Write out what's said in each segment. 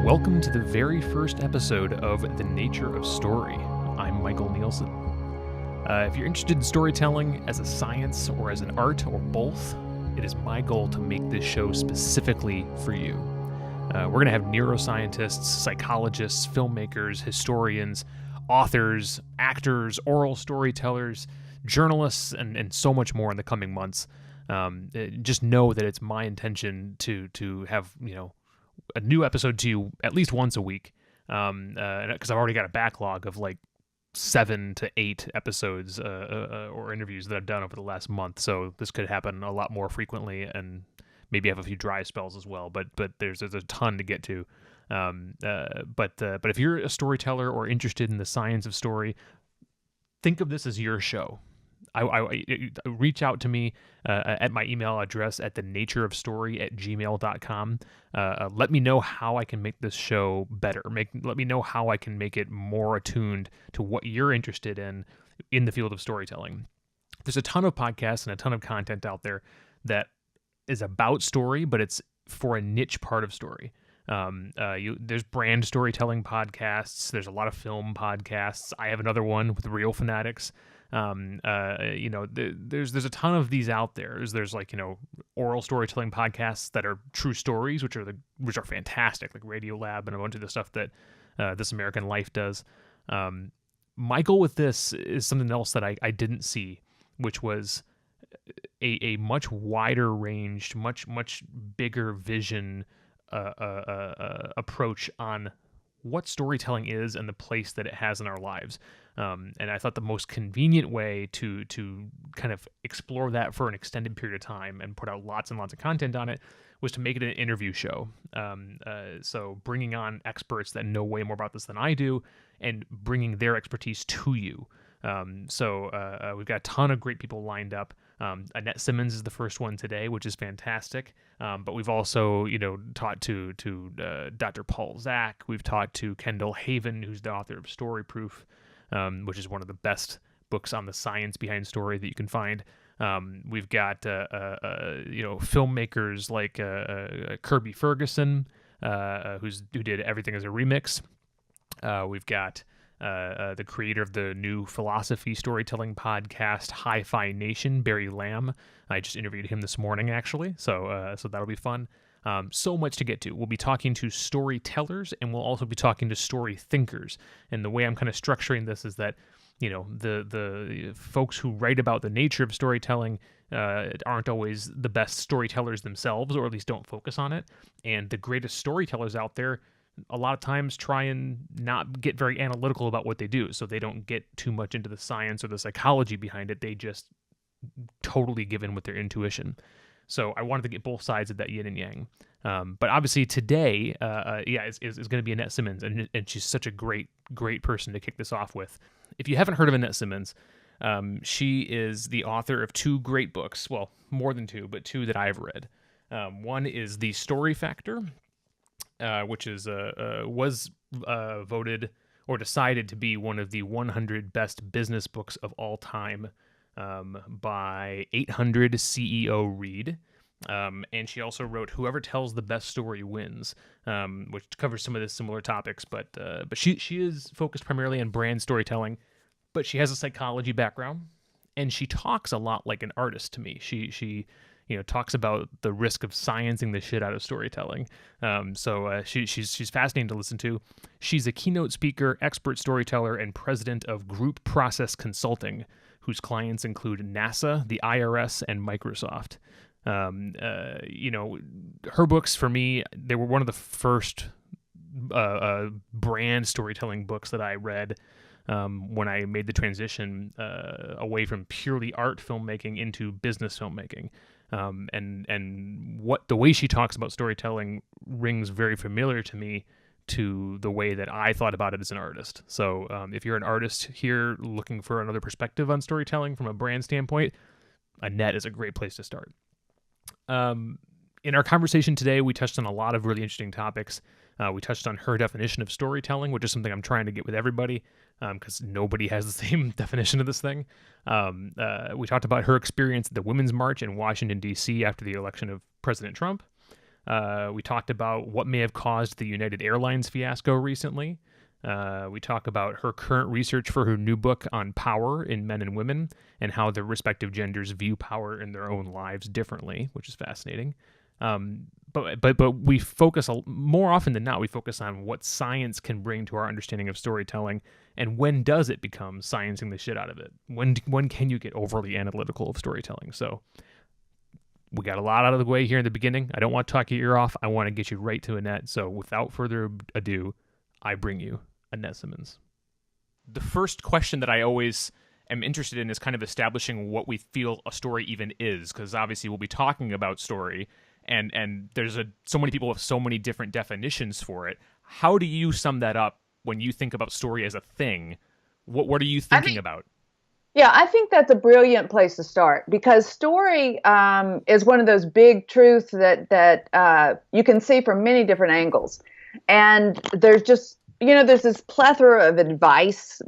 Welcome to the very first episode of The Nature of Story. I'm Michael Neelsen. If you're interested in storytelling as a science or as an art or both, it is my goal to make this show specifically for you. We're going to have neuroscientists, psychologists, filmmakers, historians, authors, actors, oral storytellers, journalists, and so much more in the coming months. Just know that it's my intention to have, a new episode to you at least once a week, because I've already got a backlog of like 7 to 8 episodes or interviews that I've done over the last month. So this could happen a lot more frequently, and maybe have a few dry spells as well. But there's a ton to get to. But if you're a storyteller or interested in the science of story, think of this as your show. I reach out to me at my email address at thenatureofstory@gmail.com. Let me know how I can make this show better. Let me know how I can make it more attuned to what you're interested in the field of storytelling. There's a ton of podcasts and a ton of content out there that is about story, but it's for a niche part of story. There's brand storytelling podcasts. There's a lot of film podcasts. I have another one with Real Fanatics. There's a ton of these out there. There's oral storytelling podcasts that are true stories, which are fantastic, like Radiolab and a bunch of the stuff that This American Life does. Michael with this is something else that I didn't see, which was a much wider ranged, much bigger vision approach on what storytelling is and the place that it has in our lives. And I thought the most convenient way to kind of explore that for an extended period of time and put out lots and lots of content on it was to make it an interview show. So bringing on experts that know way more about this than I do and bringing their expertise to you. We've got a ton of great people lined up. Annette Simmons is the first one today, which is fantastic. But we've also, talked to Dr. Paul Zak. We've talked to Kendall Haven, who's the author of Storyproof, which is one of the best books on the science behind story that you can find. We've got, filmmakers like Kirby Ferguson, who did Everything as a Remix. We've got the creator of the new philosophy storytelling podcast, Hi-Fi Nation, Barry Lamb. I just interviewed him this morning, actually, so that'll be fun. So much to get to. We'll be talking to storytellers, and we'll also be talking to story thinkers. And the way I'm kind of structuring this is that, the folks who write about the nature of storytelling aren't always the best storytellers themselves, or at least don't focus on it. And the greatest storytellers out there a lot of times try and not get very analytical about what they do, so they don't get too much into the science or the psychology behind it. They just totally give in with their intuition. So I wanted to get both sides of that yin and yang. But obviously today, is going to be Annette Simmons, and she's such a great person to kick this off with. If you haven't heard of Annette Simmons, she is the author of 2 great books. Well, more than 2, but 2 that I've read. One is The Story Factor, which was voted or decided to be one of the 100 best business books of all time by 800 CEO Read. And she also wrote Whoever Tells the Best Story Wins, which covers some of the similar topics. But she is focused primarily on brand storytelling, but she has a psychology background, and she talks a lot like an artist to me. She talks about the risk of sciencing the shit out of storytelling. She's fascinating to listen to. She's a keynote speaker, expert storyteller, and president of Group Process Consulting, whose clients include NASA, the IRS, and Microsoft. Her books, for me, they were one of the first brand storytelling books that I read when I made the transition away from purely art filmmaking into business filmmaking. And what the way she talks about storytelling rings very familiar to me to the way that I thought about it as an artist. So if you're an artist here looking for another perspective on storytelling from a brand standpoint, Annette is a great place to start. In our conversation today, we touched on a lot of really interesting topics. We touched on her definition of storytelling, which is something I'm trying to get with everybody because nobody has the same definition of this thing. We talked about her experience at the Women's March in Washington, D.C. after the election of President Trump. We talked about what may have caused the United Airlines fiasco recently. We talk about her current research for her new book on power in men and women and how the respective genders view power in their own lives differently, which is fascinating. But we focus more often than not, we focus on what science can bring to our understanding of storytelling, and when does it become sciencing the shit out of it? When can you get overly analytical of storytelling? So we got a lot out of the way here in the beginning. I don't want to talk your ear off. I want to get you right to Annette. So without further ado, I bring you Annette Simmons. The first question that I always am interested in is kind of establishing what we feel a story even is, because obviously we'll be talking about story, and there's so many people with so many different definitions for it. How do you sum that up when you think about story as a thing? What are you thinking about? Yeah, I think that's a brilliant place to start, because story is one of those big truths that you can see from many different angles. And there's just, there's this plethora of advice,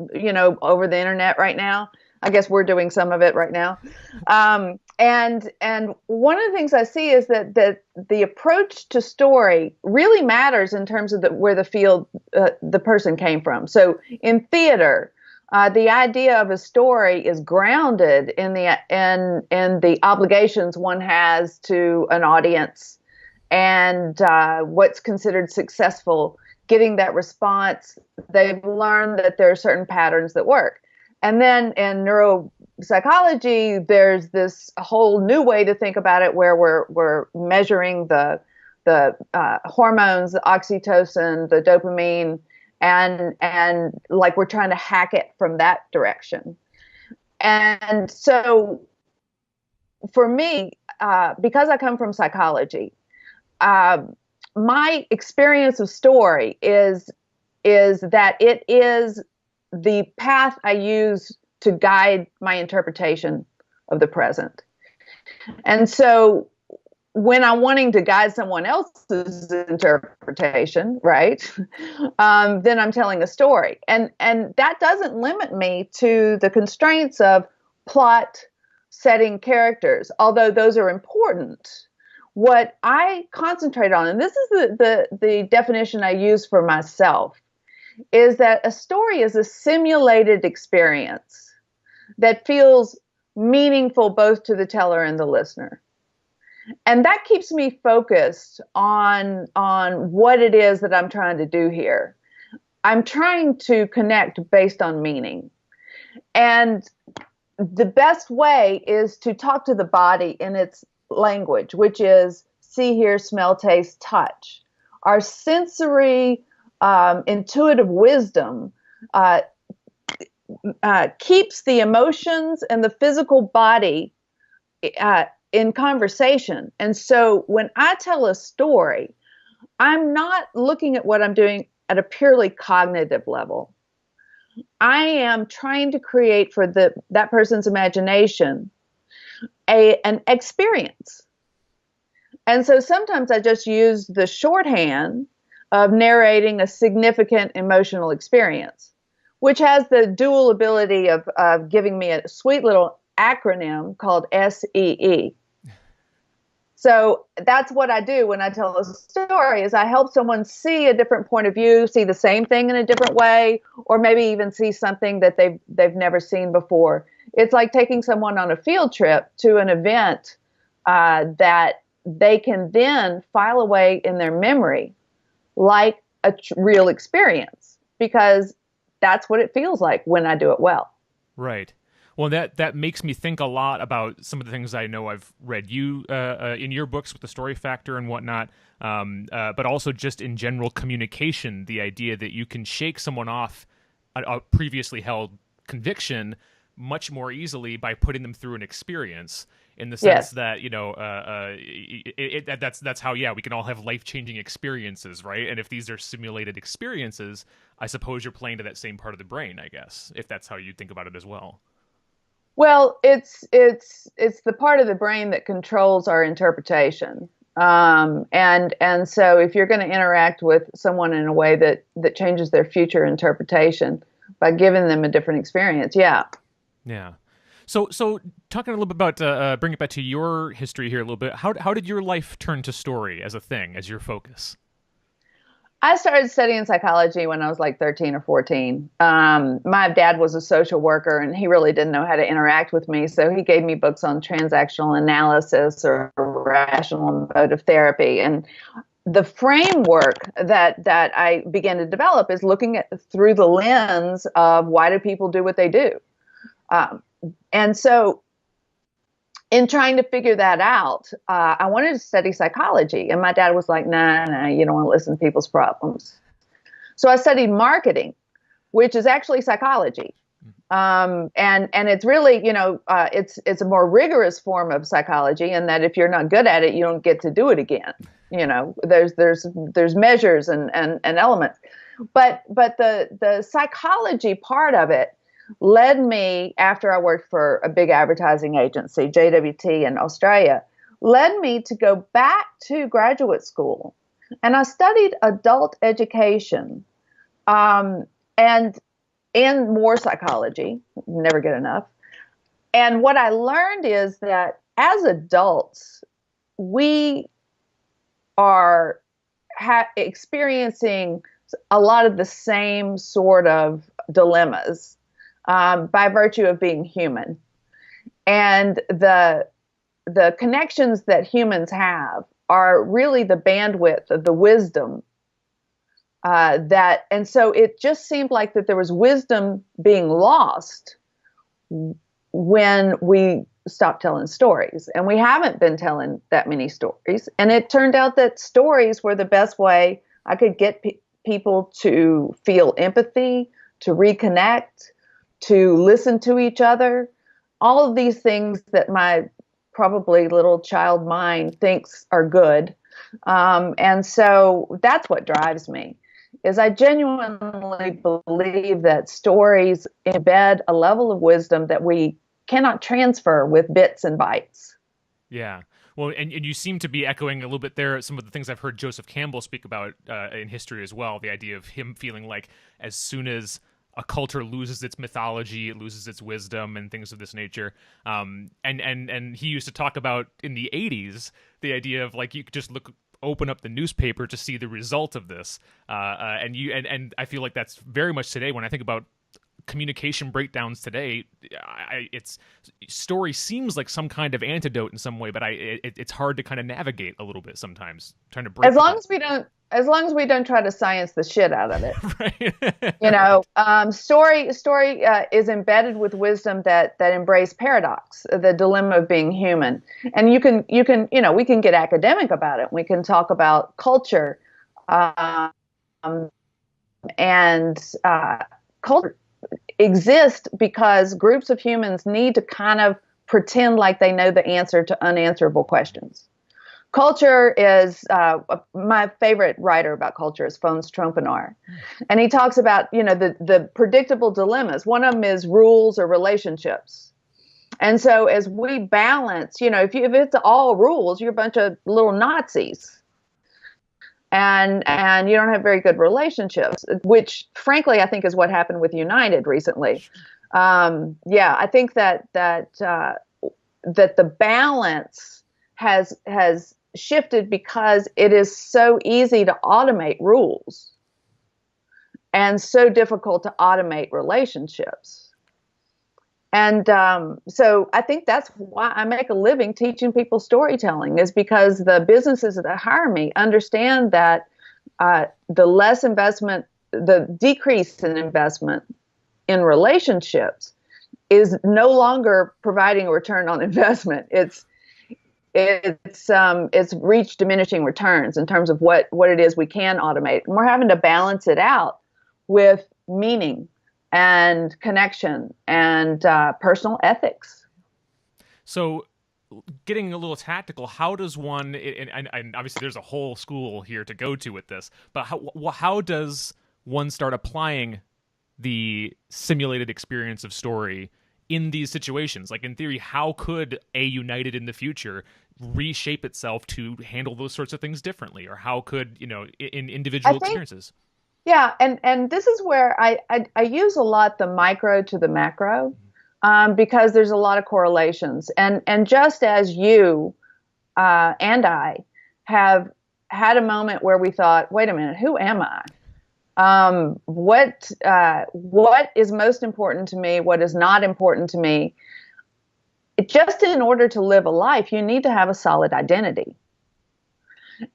over the internet right now. I guess we're doing some of it right now. And one of the things I see is that the approach to story really matters in terms of where the field, the person came from. So in theater, the idea of a story is grounded in the obligations one has to an audience, and what's considered successful, getting that response. They've learned that there are certain patterns that work. And then in neuropsychology, there's this whole new way to think about it, where we're measuring the hormones, the oxytocin, the dopamine, and like we're trying to hack it from that direction. And so for me, because I come from psychology, my experience of story is that it is the path I use to guide my interpretation of the present. And so when I'm wanting to guide someone else's interpretation, right, then I'm telling a story. And that doesn't limit me to the constraints of plot, setting, characters, although those are important. What I concentrate on, and this is the definition I use for myself, is that a story is a simulated experience that feels meaningful both to the teller and the listener. And that keeps me focused on what it is that I'm trying to do here. I'm trying to connect based on meaning. And the best way is to talk to the body in its language, which is see, hear, smell, taste, touch. Our sensory, intuitive wisdom keeps the emotions and the physical body in conversation. And so when I tell a story, I'm not looking at what I'm doing at a purely cognitive level. I am trying to create for that person's imagination an experience. And so sometimes I just use the shorthand of narrating a significant emotional experience, which has the dual ability of giving me a sweet little acronym called SEE. So that's what I do when I tell a story, is I help someone see a different point of view, see the same thing in a different way, or maybe even see something that they've never seen before. It's like taking someone on a field trip to an event that they can then file away in their memory like a real experience, because that's what it feels like when I do it well. Right. Well, that makes me think a lot about some of the things I know I've read you in your books with the story factor and whatnot, but also just in general communication, the idea that you can shake someone off a previously held conviction much more easily by putting them through an experience, in the sense that, that's how, we can all have life-changing experiences, right? And if these are simulated experiences, I suppose you're playing to that same part of the brain, I guess, if that's how you think about it as well. Well, it's the part of the brain that controls our interpretation. And so if you're going to interact with someone in a way that changes their future interpretation by giving them a different experience, yeah. Yeah. So talking a little bit about bring it back to your history here a little bit. How did your life turn to story as a thing, as your focus? I started studying psychology when I was like 13 or 14. My dad was a social worker and he really didn't know how to interact with me. So he gave me books on transactional analysis or rational emotive therapy. And the framework that I began to develop is looking at through the lens of why do people do what they do. And so in trying to figure that out, I wanted to study psychology. And my dad was like, nah, you don't want to listen to people's problems. So I studied marketing, which is actually psychology. And it's really, it's a more rigorous form of psychology in that if you're not good at it, you don't get to do it again. There's measures and elements. But the psychology part of it led me, after I worked for a big advertising agency, JWT in Australia, led me to go back to graduate school. And I studied adult education and more psychology, never good enough. And what I learned is that as adults, we are experiencing a lot of the same sort of dilemmas by virtue of being human. And the connections that humans have are really the bandwidth of the wisdom and so it just seemed like that there was wisdom being lost when we stopped telling stories. And we haven't been telling that many stories. And it turned out that stories were the best way I could get people to feel empathy, to reconnect, to listen to each other, all of these things that my probably little child mind thinks are good. And so that's what drives me, is I genuinely believe that stories embed a level of wisdom that we cannot transfer with bits and bytes. Yeah. Well, and you seem to be echoing a little bit there some of the things I've heard Joseph Campbell speak about in history as well, the idea of him feeling like as soon as a culture loses its mythology, it loses its wisdom and things of this nature. And he used to talk about in the 80s, the idea of like, you could just open up the newspaper to see the result of this. And I feel like that's very much today when I think about communication breakdowns today. Story seems like some kind of antidote in some way, but it's hard to kind of navigate a little bit sometimes trying to break. As long as we don't try to science the shit out of it. Right. Story is embedded with wisdom that embrace paradox, the dilemma of being human. And we can get academic about it. We can talk about culture, and culture exists because groups of humans need to kind of pretend like they know the answer to unanswerable questions. Culture is, my favorite writer about culture is Fons Trompenaar. And he talks about, the predictable dilemmas. One of them is rules or relationships. And so as we balance, if it's all rules, you're a bunch of little Nazis. And you don't have very good relationships, which frankly, I think is what happened with United recently. I think that the balance has shifted because it is so easy to automate rules and so difficult to automate relationships. And so I think that's why I make a living teaching people storytelling, is because the businesses that hire me understand that the less investment, the decrease in investment in relationships is no longer providing a return on investment. It's reached diminishing returns in terms of what it is we can automate. And we're having to balance it out with meaning and connection and personal ethics. So getting a little tactical, how does one, and obviously there's a whole school here to go to with this, but how does one start applying the simulated experience of story in these situations? Like in theory, how could a United in the future reshape itself to handle those sorts of things differently? Or how could, in individual experiences? Yeah, and this is where I use a lot the micro to the macro. because there's a lot of correlations. And just as you and I have had a moment where we thought, wait a minute, who am I? What is most important to me? What is not important to me? Just in order to live a life, you need to have a solid identity.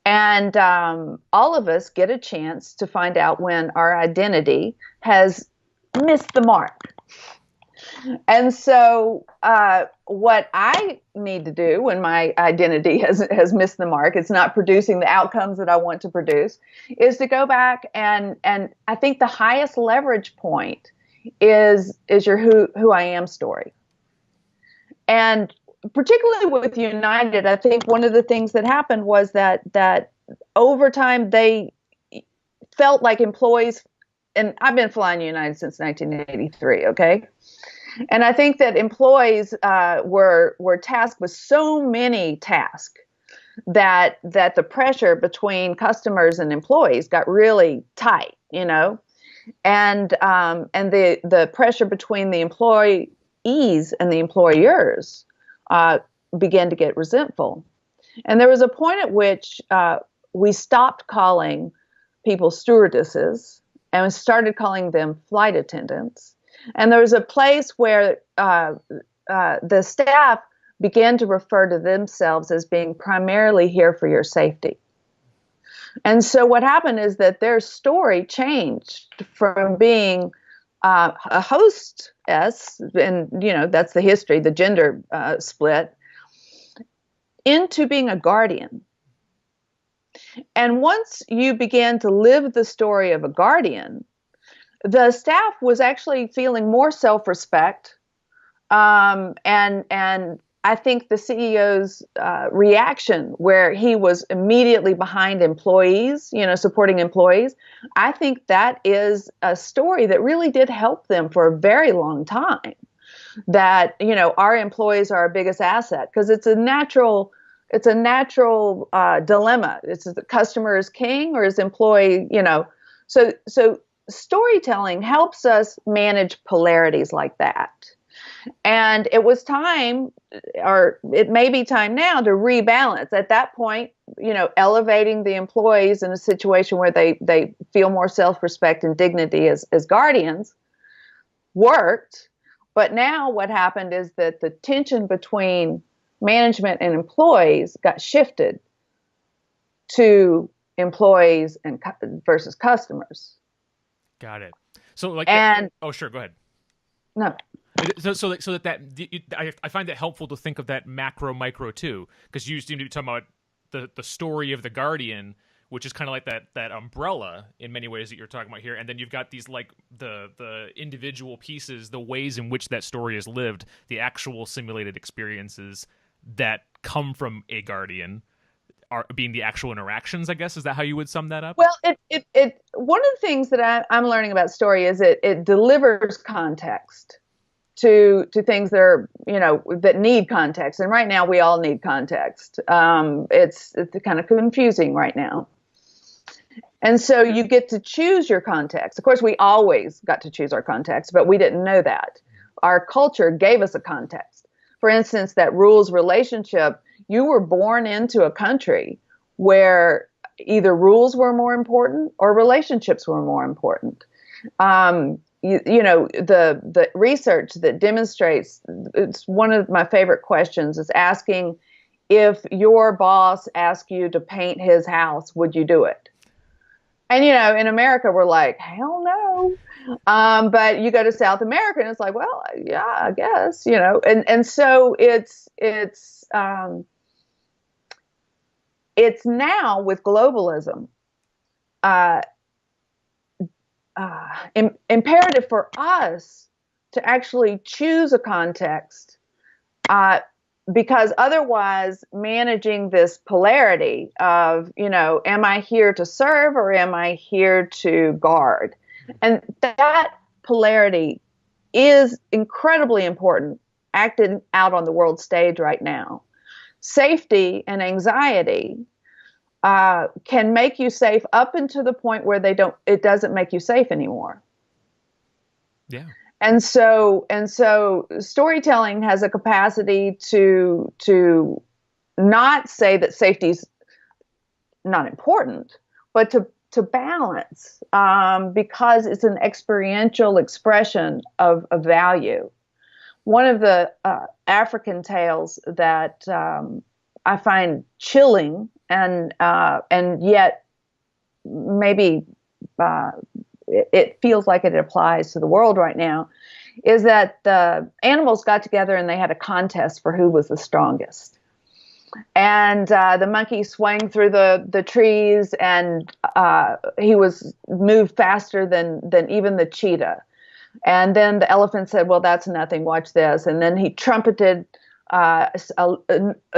And all of us get a chance to find out when our identity has missed the mark. And so what I need to do when my identity has missed the mark, it's not producing the outcomes that I want to produce, is to go back and I think the highest leverage point is your who I am story. And particularly with United, I think one of the things that happened was that over time they felt like employees, and I've been flying United since 1983, okay? And I think that employees were tasked with so many tasks that the pressure between customers and employees got really tight, you know, and the pressure between the employees and the employers began to get resentful. And there was a point at which we stopped calling people stewardesses and we started calling them flight attendants. And there was a place where the staff began to refer to themselves as being primarily here for your safety. And so what happened is that their story changed from being a hostess, and you know that's the history, the gender split, into being a guardian. And once you began to live the story of a guardian, the staff was actually feeling more self-respect, and I think the CEO's reaction, where he was immediately behind employees, you know, supporting employees, I think that is a story that really did help them for a very long time. That, you know, our employees are our biggest asset, because it's a natural dilemma. It's the customer is king or is employee, you know. So storytelling helps us manage polarities like that. And it was time, or it may be time now, to rebalance. At that point, you know, elevating the employees in a situation where they feel more self-respect and dignity as guardians worked. But now what happened is that the tension between management and employees got shifted to employees and versus customers. Got it. So like, oh, sure, go ahead. No. So I find it helpful to think of that macro micro too, because you seem to be talking about the story of the guardian, which is kind of like that umbrella in many ways that you're talking about here, and then you've got these like the individual pieces, the ways in which that story is lived, the actual simulated experiences that come from a guardian are being the actual interactions, I guess. Is that how you would sum that up? Well, it one of the things that I'm learning about story is it delivers context to things that are, you know, that need context. And right now we all need context. It's kind of confusing right now. And so you get to choose your context. Of course, we always got to choose our context, but we didn't know that. Our culture gave us a context. For instance, that rules relationship, you were born into a country where either rules were more important or relationships were more important. You know, the research that demonstrates, it's one of my favorite questions, is asking, if your boss asked you to paint his house, would you do it? And, you know, in America, we're like, hell no. But you go to South America and it's like, well, yeah, I guess, you know. And so it's now with globalism, imperative for us to actually choose a context, because otherwise managing this polarity of, you know, am I here to serve or am I here to guard? And that polarity is incredibly important, acted out on the world stage right now. Safety and anxiety can make you safe up until the point where it doesn't make you safe anymore. Yeah. And so storytelling has a capacity to not say that safety's not important, but to balance, because it's an experiential expression of value. One of the African tales that I find chilling and yet maybe it feels like it applies to the world right now, is that the animals got together and they had a contest for who was the strongest. And the monkey swung through the trees, and he was moved faster than even the cheetah. And then the elephant said, "Well, that's nothing. Watch this." And then he trumpeted a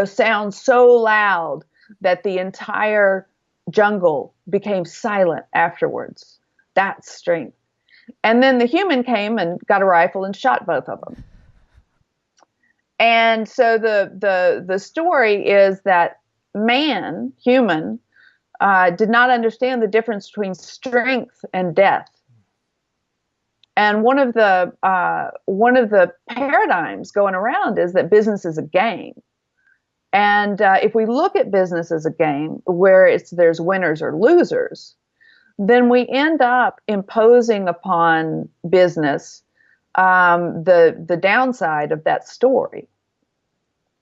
sound so loud that the entire jungle became silent afterwards. That's strength. And then the human came and got a rifle and shot both of them. And so the story is that human, did not understand the difference between strength and death. And one of the paradigms going around is that business is a game. And if we look at business as a game where there's winners or losers, then we end up imposing upon business the downside of that story.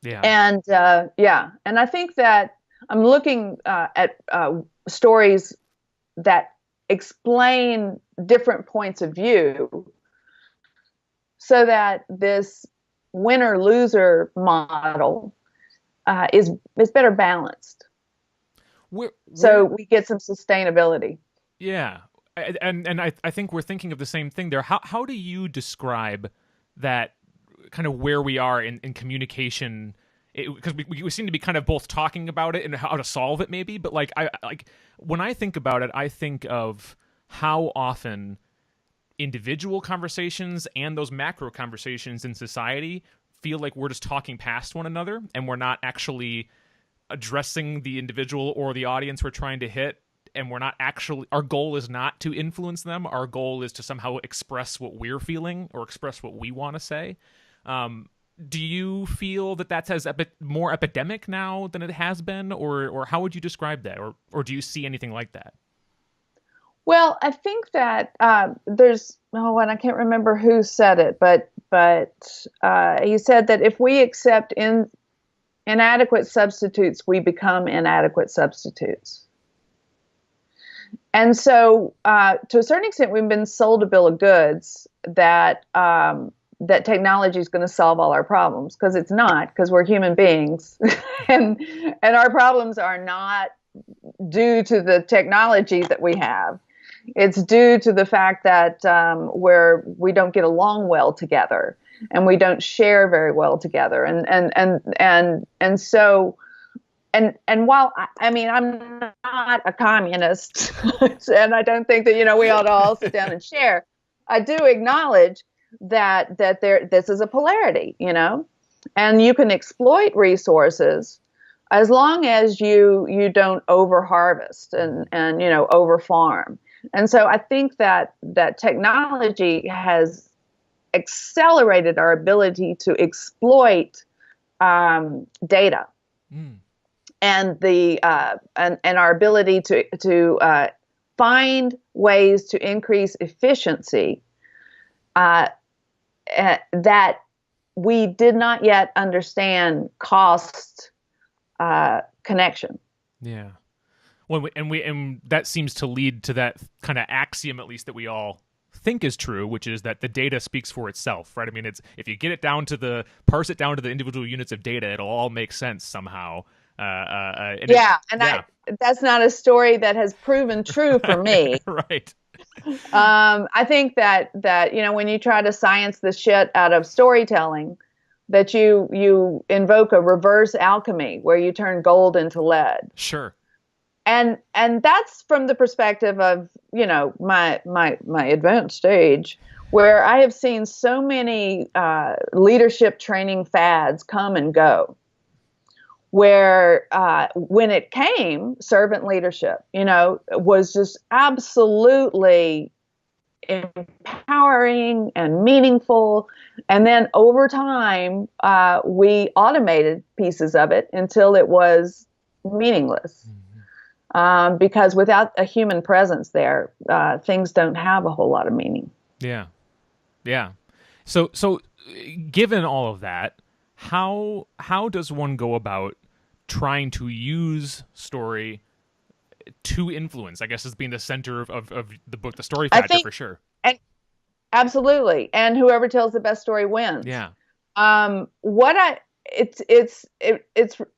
Yeah. And I think that I'm looking at stories that explain different points of view, so that this winner-loser model is better balanced. So we get some sustainability. Yeah, and I think we're thinking of the same thing there. How do you describe that kind of where we are in communication? Because we seem to be kind of both talking about it and how to solve it, maybe. But when I think about it, I think of how often individual conversations and those macro conversations in society feel like we're just talking past one another, and we're not actually addressing the individual or the audience we're trying to hit. And we're not actually, our goal is not to influence them. Our goal is to somehow express what we're feeling or express what we want to say. Do you feel that that's as more epidemic now than it has been, or how would you describe that, or do you see anything like that? Well, I think that and I can't remember who said it, but he said that if we accept inadequate substitutes, we become inadequate substitutes. And so, to a certain extent, we've been sold a bill of goods that technology is going to solve all our problems, because it's not, because we're human beings, and our problems are not due to the technology that we have. It's due to the fact that we don't get along well together, and we don't share very well together, and so. And while I'm not a communist, and I don't think that we ought to all sit down and share, I do acknowledge that this is a polarity, and you can exploit resources as long as you don't over harvest and over farm. And so I think that technology has accelerated our ability to exploit data. Mm. And and our ability to find ways to increase efficiency that we did not yet understand cost connection. Yeah. And that seems to lead to that kind of axiom, at least, that we all think is true, which is that the data speaks for itself, right? I mean, if you get it down to parse it down to the individual units of data, it'll all make sense somehow. That's not a story that has proven true for me. Right. I think that when you try to science the shit out of storytelling, that you invoke a reverse alchemy where you turn gold into lead. Sure. And that's from the perspective of my advanced stage, where I have seen so many leadership training fads come and go. Where when it came, servant leadership, was just absolutely empowering and meaningful. And then over time, we automated pieces of it until it was meaningless. Because without a human presence there, things don't have a whole lot of meaning. Yeah. Yeah. So given all of that, how does one go about trying to use story to influence, I guess, as being the center of the book, the story factor, for sure. And absolutely. And whoever tells the best story wins. Yeah.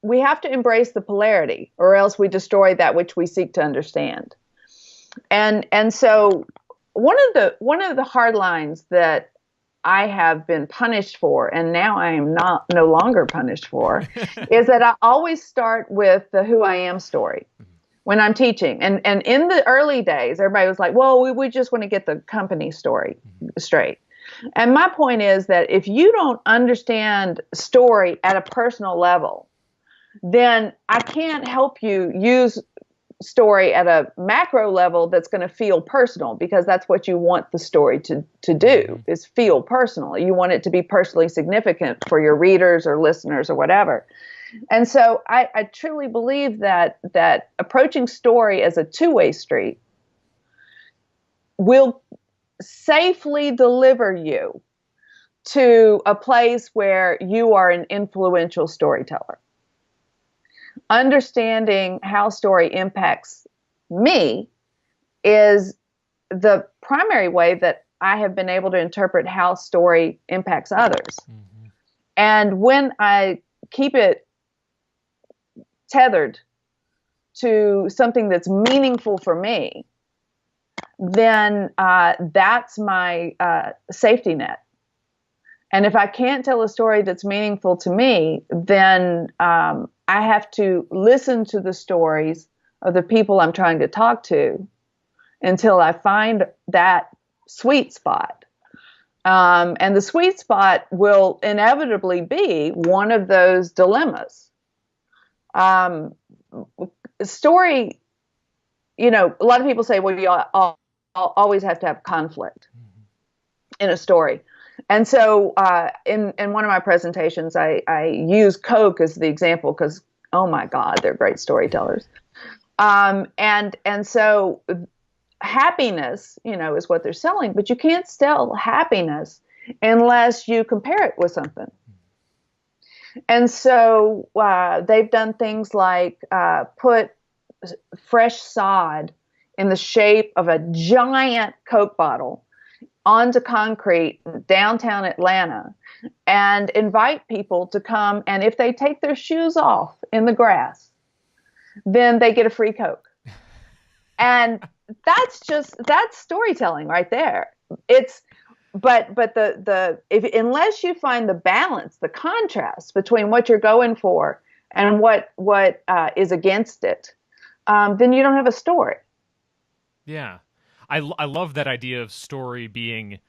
We have to embrace the polarity, or else we destroy that which we seek to understand. And so one of the hard lines that I have been punished for, and now I am no longer punished for, is that I always start with the who I am story when I'm teaching. And in the early days, everybody was like, well, we just want to get the company story straight. And my point is that if you don't understand story at a personal level, then I can't help you use story at a macro level that's going to feel personal, because that's what you want the story to do, is feel personal. You want it to be personally significant for your readers or listeners or whatever. And so I truly believe that approaching story as a two-way street will safely deliver you to a place where you are an influential storyteller. Understanding how story impacts me is the primary way that I have been able to interpret how story impacts others. And when I keep it tethered to something that's meaningful for me, then that's my safety net. And if I can't tell a story that's meaningful to me, then I have to listen to the stories of the people I'm trying to talk to until I find that sweet spot. And the sweet spot will inevitably be one of those dilemmas. Story, a lot of people say, well, you always have to have conflict in a story. And so in one of my presentations, I use Coke as the example because, oh my God, they're great storytellers. And so happiness, is what they're selling, but you can't sell happiness unless you compare it with something. And so they've done things like put fresh sod in the shape of a giant Coke bottle onto concrete downtown Atlanta and invite people to come. And if they take their shoes off in the grass, then they get a free Coke. And that's storytelling right there. But unless you find the balance, the contrast between what you're going for and what is against it, then you don't have a story. Yeah. I love that idea of story being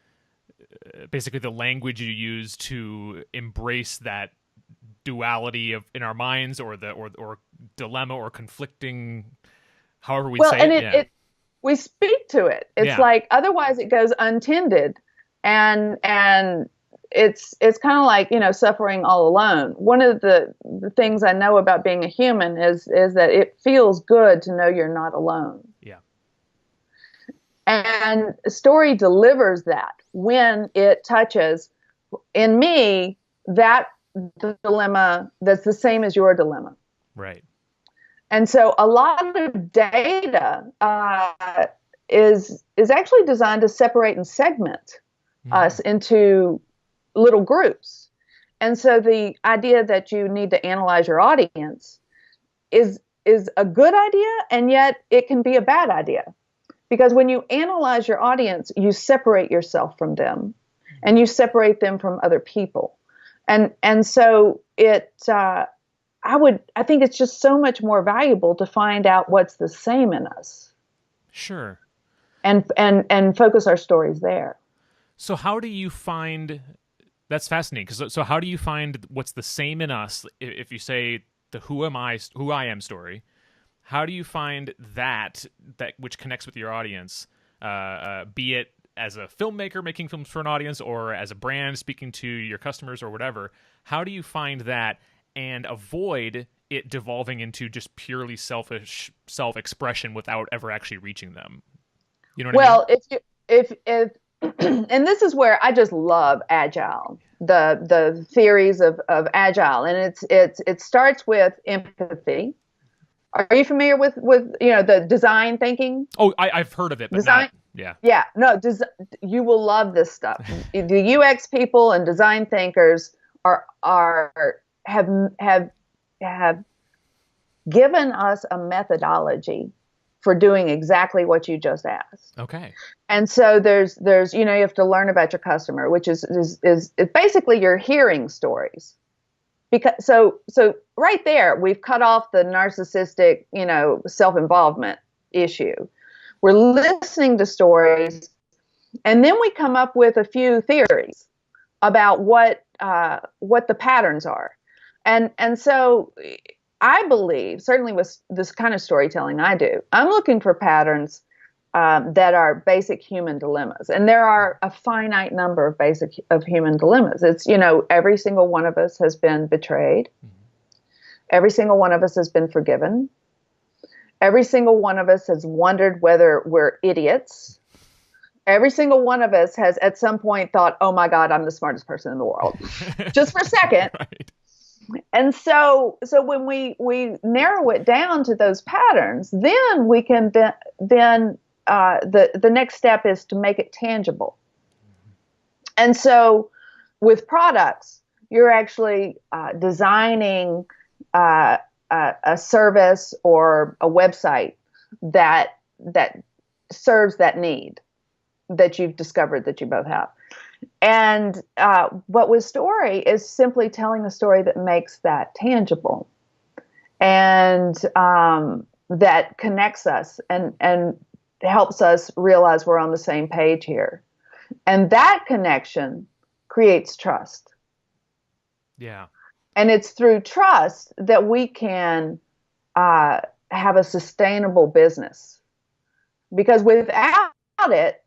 basically the language you use to embrace that duality in our minds, or dilemma, or conflicting, however we say it. We speak to it. It's like, otherwise it goes untended, and it's kind of like, suffering all alone. One of the things I know about being a human is that it feels good to know you're not alone. Yeah. And story delivers that when it touches, in me, that dilemma that's the same as your dilemma. Right. And so a lot of data is actually designed to separate and segment us into little groups. And so the idea that you need to analyze your audience is a good idea, and yet it can be a bad idea. Because when you analyze your audience, you separate yourself from them, and you separate them from other people. And so I think it's just so much more valuable to find out what's the same in us. Sure. And focus our stories there. So how do you find, that's fascinating, so how do you find what's the same in us? If you say the who I am story, how do you find that which connects with your audience, be it as a filmmaker making films for an audience, or as a brand speaking to your customers or whatever, how do you find that and avoid it devolving into just purely selfish self-expression without ever actually reaching them? You know what I mean? Well, if and this is where I just love agile, the theories of agile, and it starts with empathy. Are you familiar with the design thinking? Oh, I've heard of it, but Design, not, yeah. yeah, no, you will love this stuff. The UX people and design thinkers have given us a methodology for doing exactly what you just asked. Okay. And so there's you have to learn about your customer, which is basically you're hearing stories. Because so right there we've cut off the narcissistic, self-involvement issue. We're listening to stories, and then we come up with a few theories about what the patterns are. And so I believe, certainly with this kind of storytelling I do, I'm looking for patterns that are basic human dilemmas. And there are a finite number of human dilemmas. It's, every single one of us has been betrayed. Mm-hmm. Every single one of us has been forgiven. Every single one of us has wondered whether we're idiots. Every single one of us has at some point thought, oh my God, I'm the smartest person in the world. Just for a second. Right. And so when we narrow it down to those patterns, then we can the next step is to make it tangible. And so with products, you're actually designing a service or a website that serves that need that you've discovered that you both have. And what with story is simply telling a story that makes that tangible and that connects us and helps us realize we're on the same page here. And that connection creates trust. Yeah. And it's through trust that we can have a sustainable business. Because without it,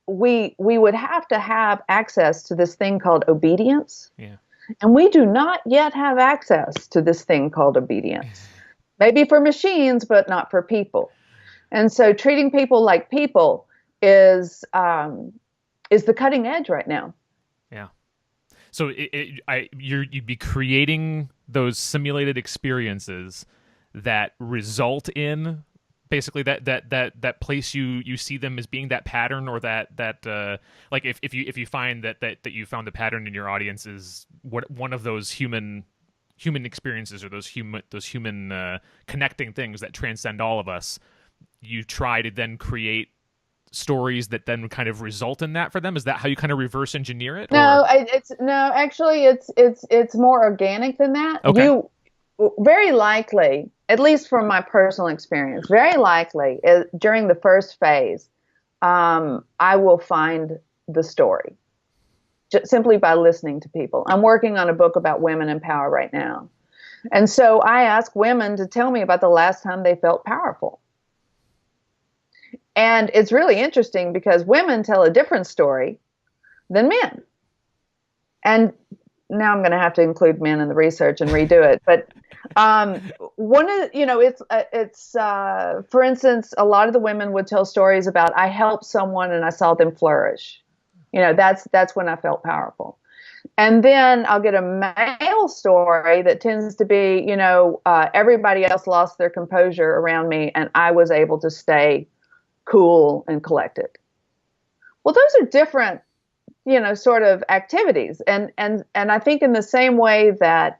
we would have to have access to this thing called obedience. Yeah. And we do not yet have access to this thing called obedience. Maybe for machines, but not for people. And so treating people like people is the cutting edge right now. Yeah. So you'd be creating those simulated experiences that result in basically that place you see them as being that pattern, or that like if you find that you found the pattern in your audience is one of those human experiences, or those human connecting things that transcend all of us, you try to then create stories that then kind of result in that for them. Is that how you kind of reverse engineer it? No, actually it's more organic than that. Okay. You very likely, at least from my personal experience, very likely during the first phase, I will find the story just simply by listening to people. I'm working on a book about women in power right now. And so I ask women to tell me about the last time they felt powerful. And it's really interesting because women tell a different story than men. And now I'm going to have to include men in the research and redo it. But one of it's for instance, a lot of the women would tell stories about I helped someone and I saw them flourish. That's when I felt powerful. And then I'll get a male story that tends to be, everybody else lost their composure around me and I was able to stay cool and collected. Well, those are different, sort of activities. And I think in the same way that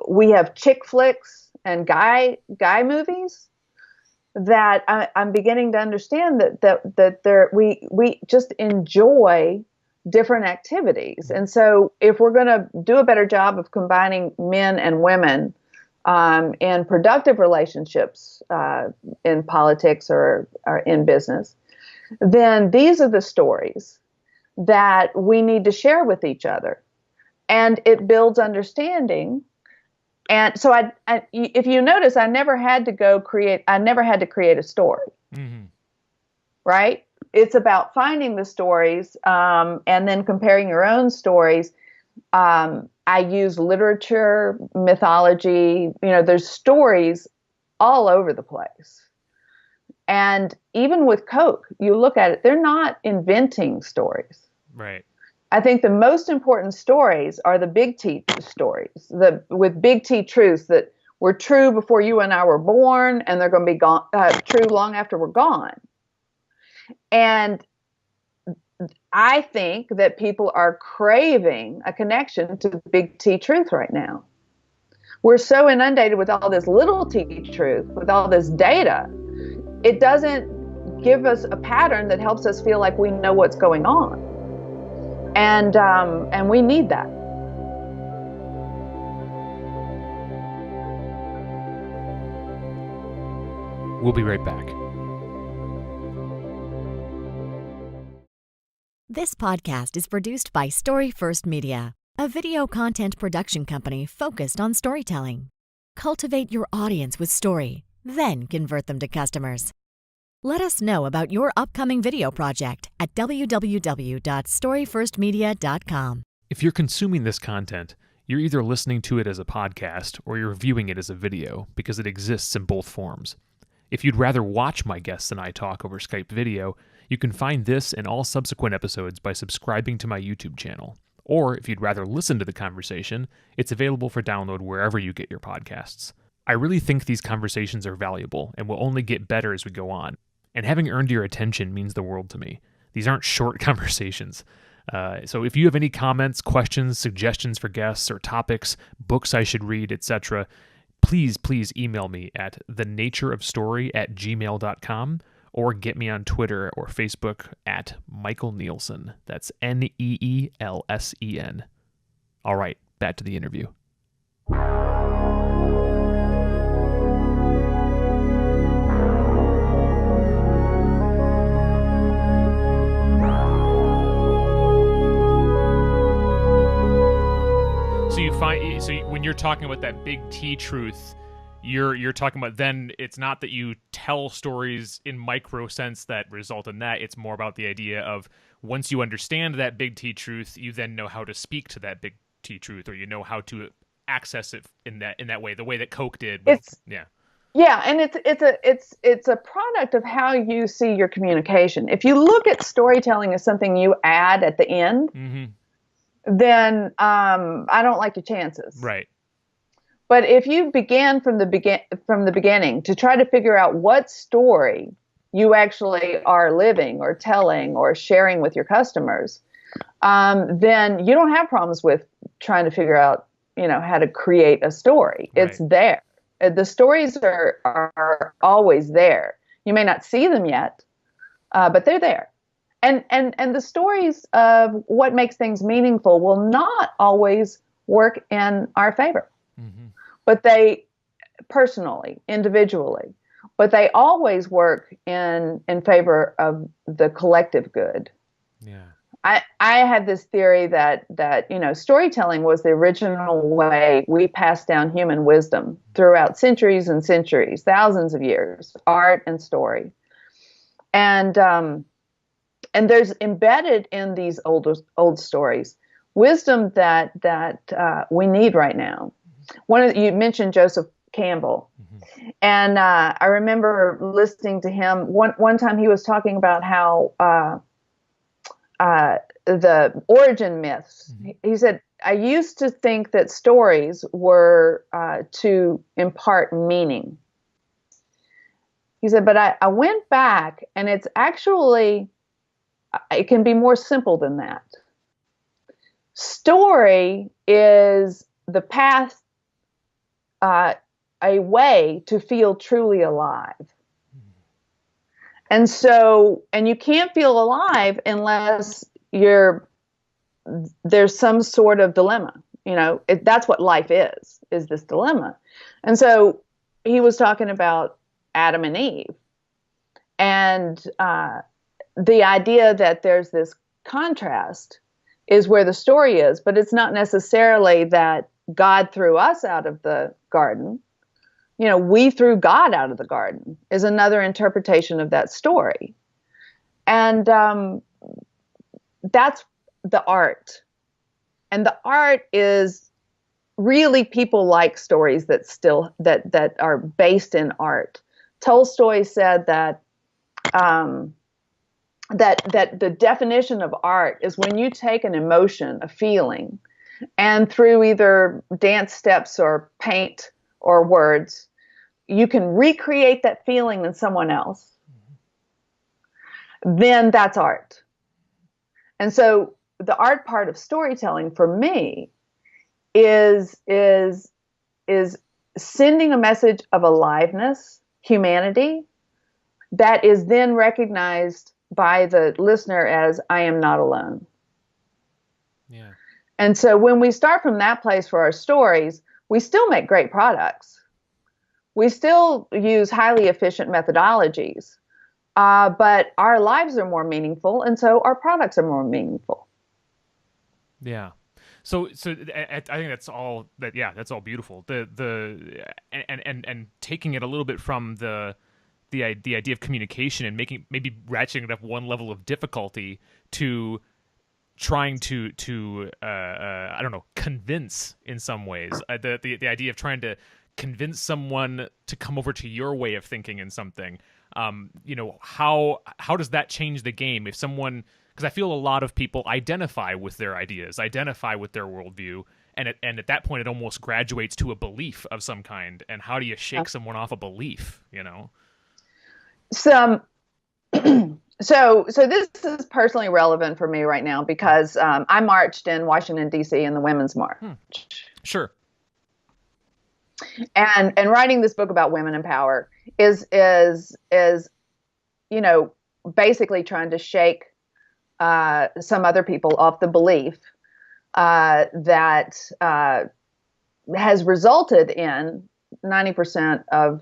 we have chick flicks and guy movies, that I'm beginning to understand that we just enjoy different activities. And so if we're going to do a better job of combining men and women in productive relationships in politics or in business, then these are the stories that we need to share with each other. And it builds understanding. And so if you notice, I never had to create a story. Mm-hmm. right? It's about finding the stories and then comparing your own stories. I use literature, mythology, there's stories all over the place. And even with Coke, you look at it, they're not inventing stories. Right. I think the most important stories are the big T stories, with big T truths that were true before you and I were born, and they're going to be true long after we're gone. And I think that people are craving a connection to big T truth right now. We're so inundated with all this little T truth, with all this data. It doesn't give us a pattern that helps us feel like we know what's going on. And we need that. We'll be right back. This podcast is produced by StoryFirst Media, a video content production company focused on storytelling. Cultivate your audience with story, then convert them to customers. Let us know about your upcoming video project at www.storyfirstmedia.com. If you're consuming this content, you're either listening to it as a podcast or you're viewing it as a video because it exists in both forms. If you'd rather watch my guests and I talk over Skype video, you can find this and all subsequent episodes by subscribing to my YouTube channel. Or if you'd rather listen to the conversation, it's available for download wherever you get your podcasts. I really think these conversations are valuable and will only get better as we go on. And having earned your attention means the world to me. These aren't short conversations. So if you have any comments, questions, suggestions for guests or topics, books I should read, etc., please email me at thenatureofstory@gmail.com or get me on Twitter or Facebook at Michael Neelsen. That's Neelsen. All right, back to the interview. So when you're talking about that big T truth, you're talking about, then it's not that you tell stories in micro sense that result in that. It's more about the idea of once you understand that big T truth, you then know how to speak to that big T truth, or you know how to access it in that way, the way that Coke did. And it's a product of how you see your communication. If you look at storytelling as something you add at the end, mm-hmm. then I don't like your chances. Right. But if you began from the beginning to try to figure out what story you actually are living or telling or sharing with your customers, then you don't have problems with trying to figure out, how to create a story. Right. It's there. The stories are always there. You may not see them yet, but they're there. And the stories of what makes things meaningful will not always work in our favor. Mm-hmm. But they personally, individually, but they always work in favor of the collective good. Yeah. I had this theory that storytelling was the original way we passed down human wisdom throughout centuries and centuries, thousands of years, art and story. And there's embedded in these old stories wisdom that we need right now. You mentioned Joseph Campbell, mm-hmm. and I remember listening to him one time. He was talking about how the origin myths. Mm-hmm. He said, "I used to think that stories were to impart meaning." He said, "But I went back, and it's actually it can be more simple than that. Story is the path." A way to feel truly alive. And you can't feel alive unless there's some sort of dilemma. That's what life is this dilemma. And so he was talking about Adam and Eve and the idea that there's this contrast is where the story is, but it's not necessarily that God threw us out of the garden. We threw God out of the garden is another interpretation of that story. And that's the art. And the art is really, people like stories that are based in art. Tolstoy said that that the definition of art is when you take an emotion, a feeling, and through either dance steps or paint or words, you can recreate that feeling in someone else. Then that's art. And so the art part of storytelling for me is sending a message of aliveness, humanity, that is then recognized by the listener as, I am not alone. Yeah. And so when we start from that place for our stories, we still make great products. We still use highly efficient methodologies, but our lives are more meaningful, and so our products are more meaningful. Yeah. So I think that's all that. Yeah, that's all beautiful. And taking it a little bit from the idea of communication and maybe ratcheting it up one level of difficulty to trying to I don't know, convince in some ways. The idea of trying to convince someone to come over to your way of thinking in something. How does that change the game if someone? Because I feel a lot of people identify with their ideas, identify with their worldview, and at that point it almost graduates to a belief of some kind. And how do you shake someone off a belief? So this is personally relevant for me right now because I marched in Washington, D.C. in the Women's March. Sure. And writing this book about women in power is basically trying to shake some other people off the belief that has resulted in 90% of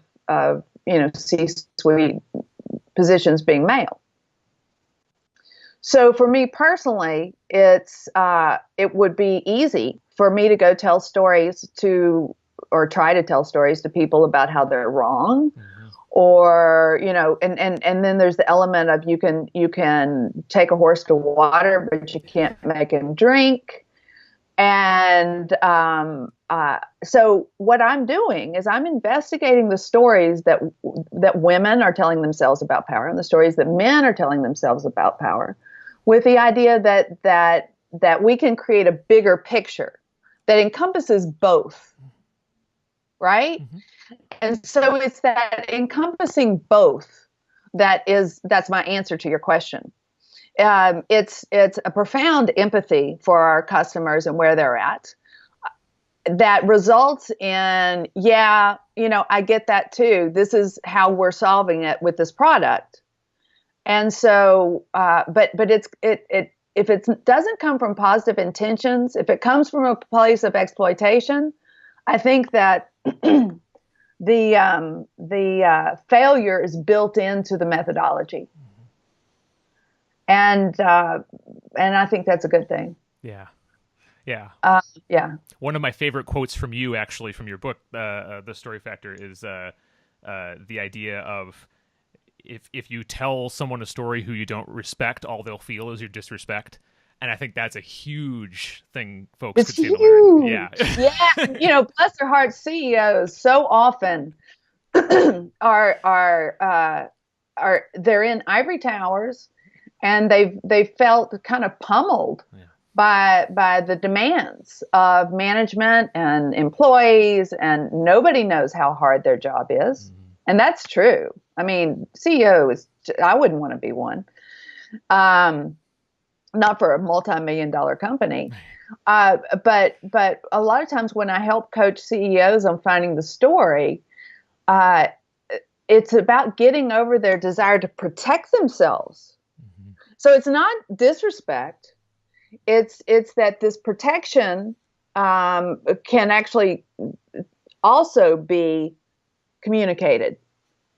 C-suite positions being male. So for me personally, it would be easy for me to go tell stories or try to tell stories to people about how they're wrong. Mm-hmm. Or, and then there's the element of you can take a horse to water, but you can't make him drink. And so what I'm doing is I'm investigating the stories that women are telling themselves about power and the stories that men are telling themselves about power, with the idea that we can create a bigger picture that encompasses both, right? Mm-hmm. And so it's that encompassing both that's my answer to your question. It's a profound empathy for our customers and where they're at that results in, I get that too. This is how we're solving it with this product. And so, but if it doesn't come from positive intentions, if it comes from a place of exploitation, I think that the failure is built into the methodology. And I think that's a good thing. Yeah. Yeah. Yeah. One of my favorite quotes from you, actually, from your book, The Story Factor, is the idea of if you tell someone a story who you don't respect, all they'll feel is your disrespect. And I think that's a huge thing folks could stand to learn. Yeah. Yeah. Bless their hearts, CEOs so often are they're in ivory towers and they've felt kind of pummeled by the demands of management and employees, and nobody knows how hard their job is. Mm-hmm. And that's true. I mean, CEO I wouldn't want to be one. Not for a multi-million-dollar company. But a lot of times when I help coach CEOs on finding the story, it's about getting over their desire to protect themselves. Mm-hmm. So it's not disrespect. It's that this protection can actually also be communicated.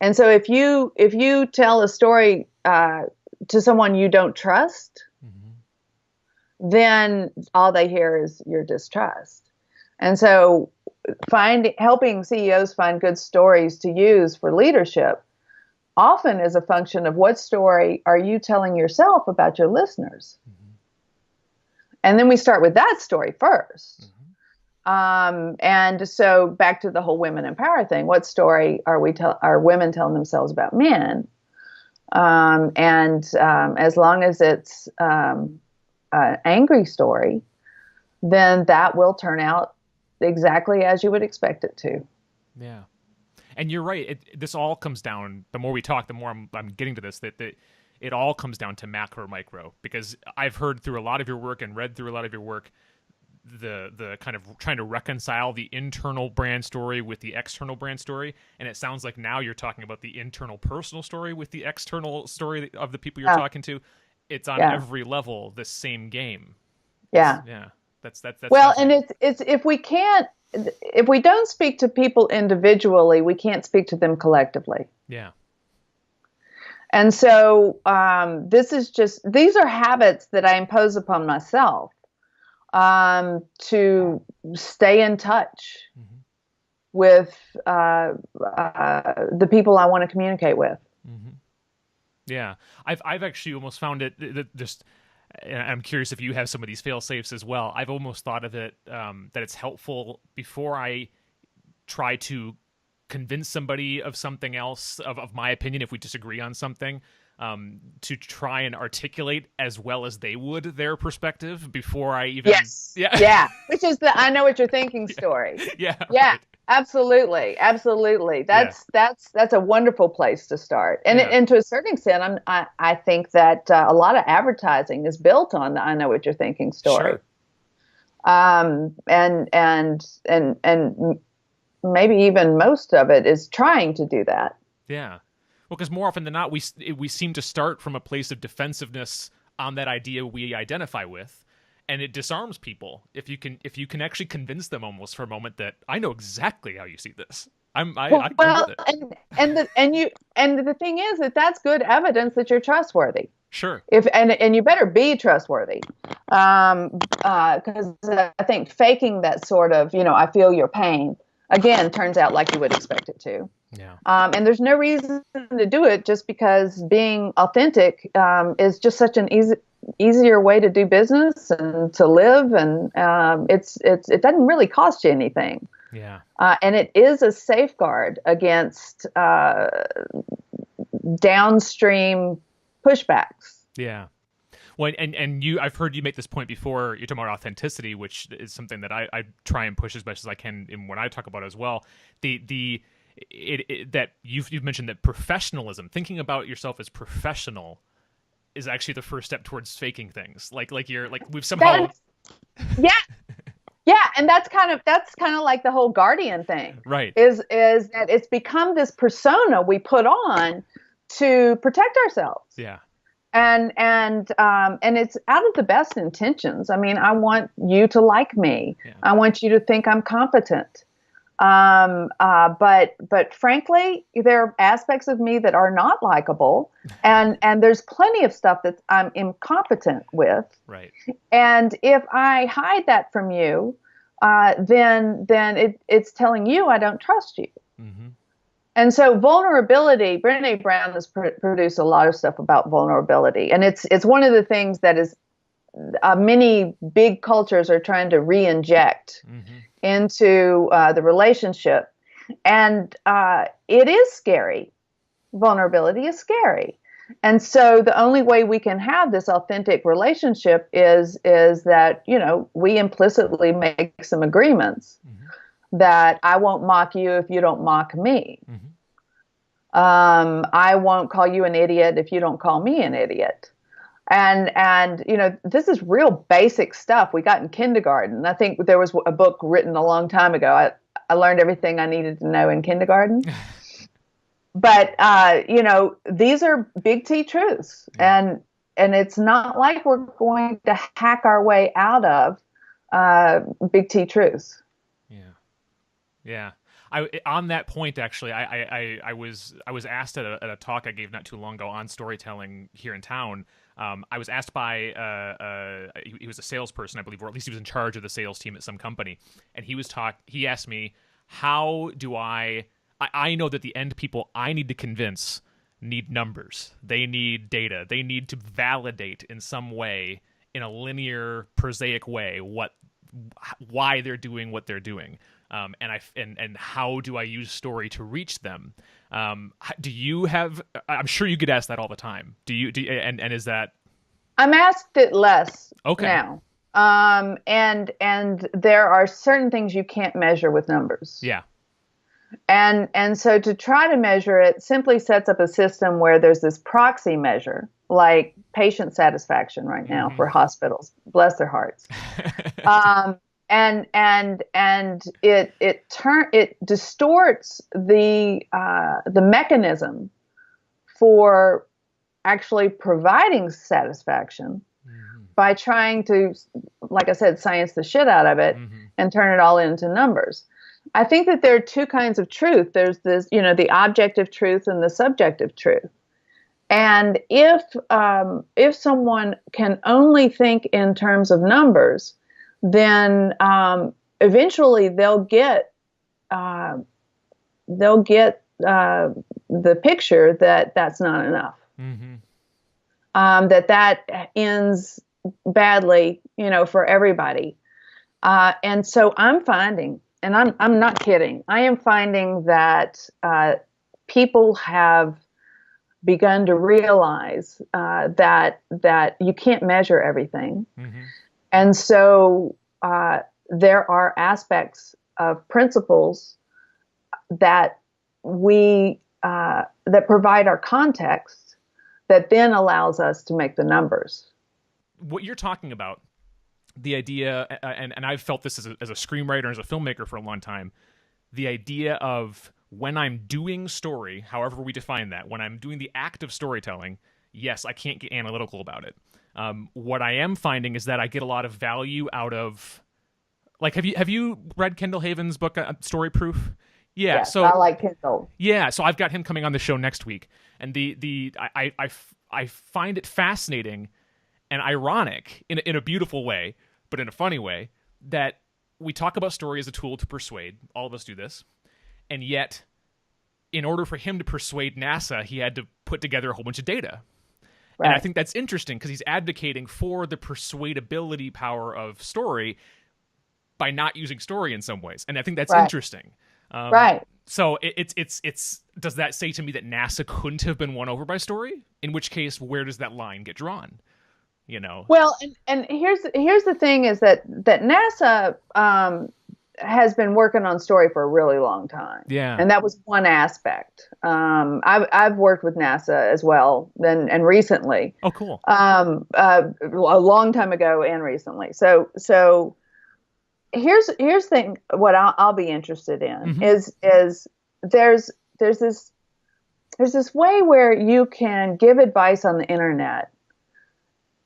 And so if you tell a story to someone you don't trust, mm-hmm. then all they hear is your distrust. And so helping CEOs find good stories to use for leadership often is a function of what story are you telling yourself about your listeners. And then we start with that story first. And so back to the whole women in power thing, what story are women telling themselves about men? As long as it's an angry story, then that will turn out exactly as you would expect it to. Yeah. And you're right. This all comes down, the more we talk, the more I'm getting to this, that it all comes down to macro, micro, because I've heard through a lot of your work and read through a lot of your work, the kind of trying to reconcile the internal brand story with the external brand story. And it sounds like now you're talking about the internal personal story with the external story of the people you're talking to. It's on every level the same game. Yeah. That's well, and it's if we don't speak to people individually, we can't speak to them collectively. Yeah. And so these are habits that I impose upon myself to stay in touch with the people I want to communicate with. Yeah. I've actually almost found it just, I'm curious if you have some of these fail safes as well. I've almost thought of it that it's helpful before I try to convince somebody of something else, of my opinion, if we disagree on something, to try and articulate as well as they would their perspective before I even... Yes. Yeah. Which is the I know what you're thinking story. Yeah. Right. Absolutely. That's a wonderful place to start. And to a certain extent, I think that a lot of advertising is built on the I know what you're thinking story. Sure. And maybe even most of it is trying to do that. Yeah. Well, because more often than not, we seem to start from a place of defensive-ness on that idea we identify with, and it disarms people if you can actually convince them almost for a moment that I know exactly how you see this. I get it. And the thing is that's good evidence that you're trustworthy. Sure. And you better be trustworthy, because I think faking that sort of I feel your pain again turns out like you would expect it to. Yeah. And there's no reason to do it just because being authentic is just such an easier way to do business and to live, and it doesn't really cost you anything. Yeah. And it is a safeguard against downstream pushbacks. Yeah. Well, and I've heard you make this point before. You're talking about authenticity, which is something that I try and push as much as I can when I talk about it as well. That you've mentioned that professionalism, thinking about yourself as professional, is actually the first step towards faking things. Like we've somehow. Yeah, and that's kind of like the whole Guardian thing. Right. Is that it's become this persona we put on to protect ourselves. Yeah. And it's out of the best intentions. I mean, I want you to like me. Yeah. I want you to think I'm competent. But frankly, there are aspects of me that are not likable, and there's plenty of stuff that I'm incompetent with. Right. And if I hide that from you, then it's telling you I don't trust you. Mm-hmm. And so vulnerability, Brené Brown has produced a lot of stuff about vulnerability, and it's one of the things that is many big cultures are trying to re-inject into the relationship. And it is scary. Vulnerability is scary. And so the only way we can have this authentic relationship is that, we implicitly make some agreements that I won't mock you if you don't mock me. I won't call you an idiot if you don't call me an idiot. And this is real basic stuff we got in kindergarten. I think there was a book written a long time ago. I learned everything I needed to know in kindergarten. But these are big T truths, and it's not like we're going to hack our way out of big T truths. Yeah. On that point, actually, I was asked at a talk I gave not too long ago on storytelling here in town. I was asked by he was a salesperson, I believe, or at least he was in charge of the sales team at some company, and he asked me, how do I know that the end people I need to convince need numbers. They need data. They need to validate in some way, in a linear, prosaic way, why they're doing what they're doing. And how do I use story to reach them? Do you have? I'm sure you get asked that all the time. And is that? I'm asked it less Okay. now. And there are certain things you can't measure with numbers. Yeah. And so to try to measure it simply sets up a system where there's this proxy measure, like patient satisfaction right now for hospitals. Bless their hearts. And it distorts the mechanism for actually providing satisfaction by trying to, like I said, science the shit out of it and turn it all into numbers. I think that there are two kinds of truth. There's this, the objective truth and the subjective truth. And if someone can only think in terms of numbers, then eventually they'll get the picture that that's not enough. That ends badly, for everybody. And so I'm finding, and I'm not kidding, I am finding that people have begun to realize that you can't measure everything. And so there are aspects of principles that that provide our context that then allows us to make the numbers. What you're talking about, the idea, and I've felt this as a screenwriter and as a filmmaker for a long time, the idea of when I'm doing story, however we define that, when I'm doing the act of storytelling, yes, I can't get analytical about it. What I am finding is that I get a lot of value out of, like, have you read Kendall Haven's book, Story Proof? Yeah, yes, so I like Kendall. Yeah, so I've got him coming on the show next week, and I find it fascinating and ironic in a beautiful way, but in a funny way, that we talk about story as a tool to persuade. All of us do this, and yet, in order for him to persuade NASA, he had to put together a whole bunch of data. Right. And I think that's interesting because he's advocating for the persuadability power of story by not using story in some ways, and I think that's interesting. Right. So it's does that say to me that NASA couldn't have been won over by story? In which case, where does that line get drawn? Well, and here's the thing is that NASA has been working on story for a really long time. Yeah. And that was one aspect. I've worked with NASA as well, and recently. Oh, cool. A long time ago and recently. So here's the thing. What I'll be interested in is there's this way where you can give advice on the internet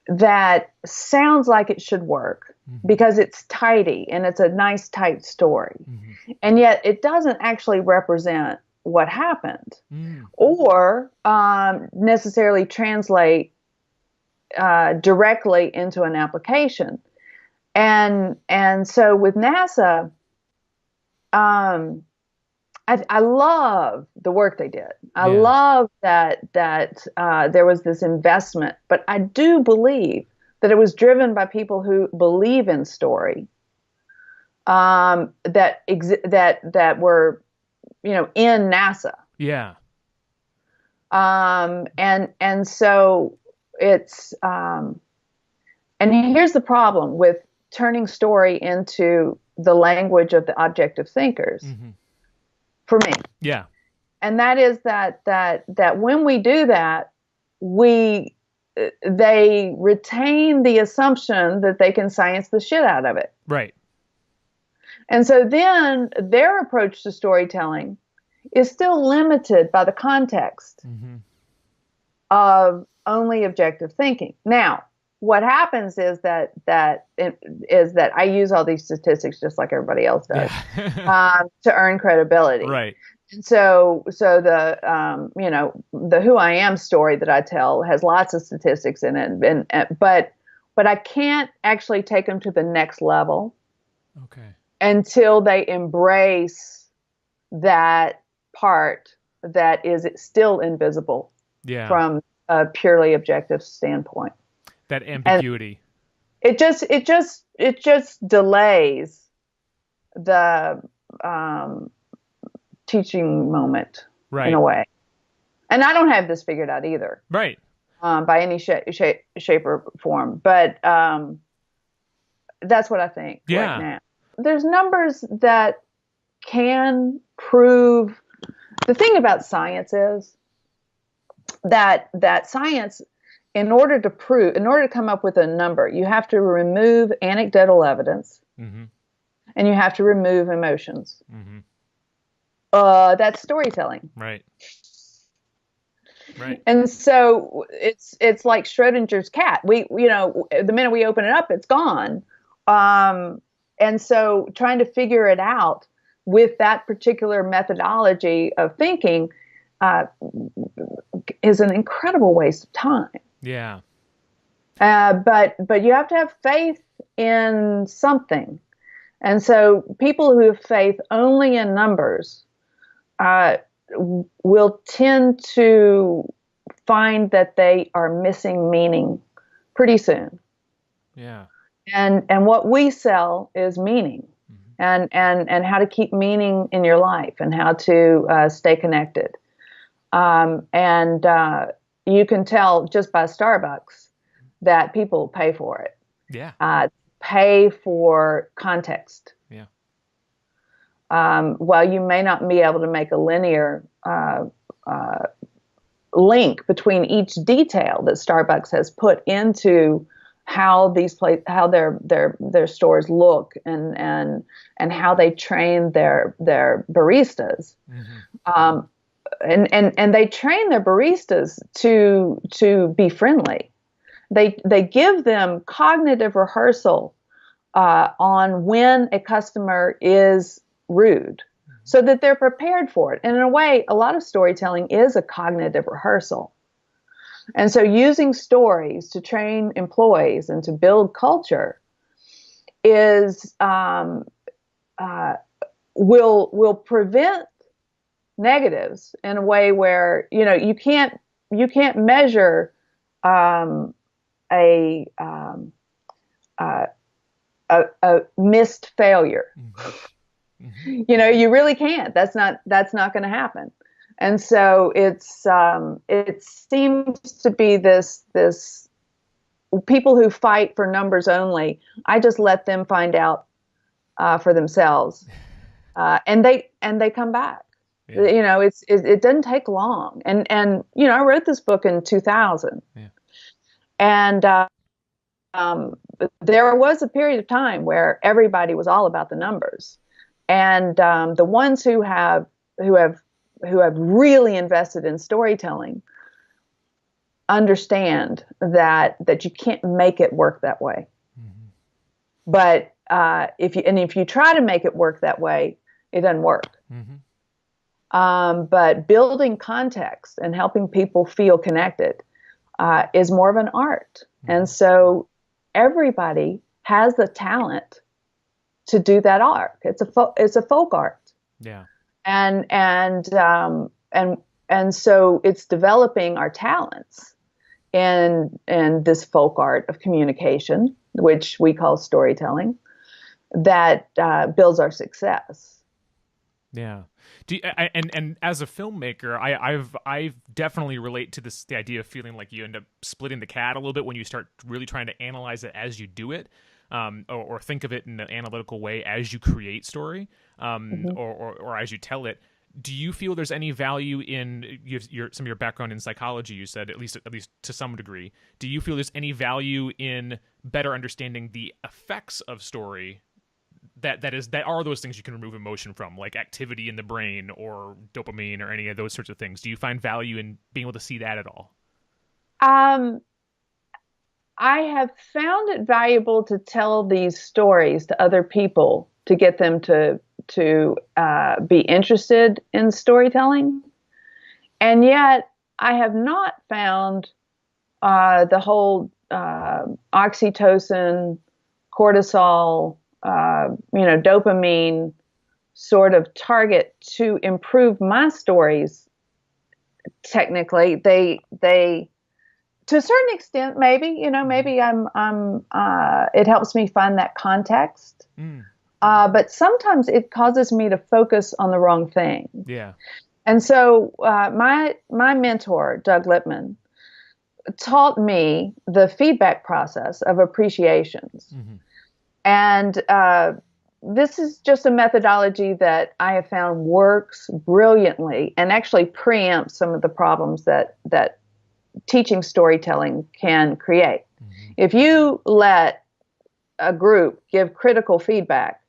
that sounds like it should work because it's tidy and it's a nice tight story, and yet it doesn't actually represent what happened or necessarily translate directly into an application. And so with NASA, I love the work they did. I love that there was this investment, but I do believe that it was driven by people who believe in story, that were, in NASA. Yeah. And so it's, and here's the problem with turning story into the language of the objective thinkers. For me. Yeah. And that is that when we do that, they retain the assumption that they can science the shit out of it. Right. And so then their approach to storytelling is still limited by the context of only objective thinking. Now, what happens is that I use all these statistics just like everybody else does to earn credibility. Right. And so the the Who I Am story that I tell has lots of statistics in it, but I can't actually take them to the next level. Okay. Until they embrace that part that is still invisible Yeah. from a purely objective standpoint. That ambiguity. And it just delays the teaching moment in a way. And I don't have this figured out either. Right. By any shape or form. But that's what I think right now. There's numbers that can prove. The thing about science is that science, in order to come up with a number, you have to remove anecdotal evidence, and you have to remove emotions. That's storytelling. Right. And so it's like Schrodinger's cat. The minute we open it up, it's gone. And so trying to figure it out with that particular methodology of thinking is an incredible waste of time. Yeah. But you have to have faith in something. And so people who have faith only in numbers will tend to find that they are missing meaning pretty soon. Yeah. And what we sell is meaning, and how to keep meaning in your life, and how to stay connected. And you can tell just by Starbucks that people pay for it. Yeah. Pay for context. Yeah. While you may not be able to make a linear link between each detail that Starbucks has put into how their stores look, and how they train their baristas, and they train their baristas to be friendly. They give them cognitive rehearsal on when a customer is rude, so that they're prepared for it. And in a way, a lot of storytelling is a cognitive rehearsal. And so using stories to train employees and to build culture is will prevent negatives in a way where you can't measure a missed failure. You really can't. That's not going to happen. And so it seems to be this people who fight for numbers only. I just let them find out for themselves, and they come back. Yeah. It doesn't take long. And I wrote this book in 2000, and there was a period of time where everybody was all about the numbers, and the ones who have really invested in storytelling understand that you can't make it work that way. But if you try to make it work that way, it doesn't work. But building context and helping people feel connected is more of an art. And so everybody has the talent to do that art. It's a folk art. Yeah. And so it's developing our talents in this folk art of communication, which we call storytelling, that builds our success. Yeah. And as a filmmaker, I definitely relate to the idea of feeling like you end up splitting the cat a little bit when you start really trying to analyze it as you do it, or think of it in an analytical way as you create story, or as you tell it. Do you feel there's any value in some of your background in psychology? You said at least to some degree. Do you feel there's any value in better understanding the effects of story? That are those things you can remove emotion from, like activity in the brain or dopamine or any of those sorts of things. Do you find value in being able to see that at all? I have found it valuable to tell these stories to other people to get them to be interested in storytelling. And yet I have not found the whole oxytocin, cortisol, dopamine sort of target to improve my stories technically. They to a certain extent, maybe, maybe it helps me find that context. But sometimes it causes me to focus on the wrong thing. Yeah. And so my mentor, Doug Lippman, taught me the feedback process of appreciations. And this is just a methodology that I have found works brilliantly and actually preempts some of the problems that teaching storytelling can create. If you let a group give critical feedback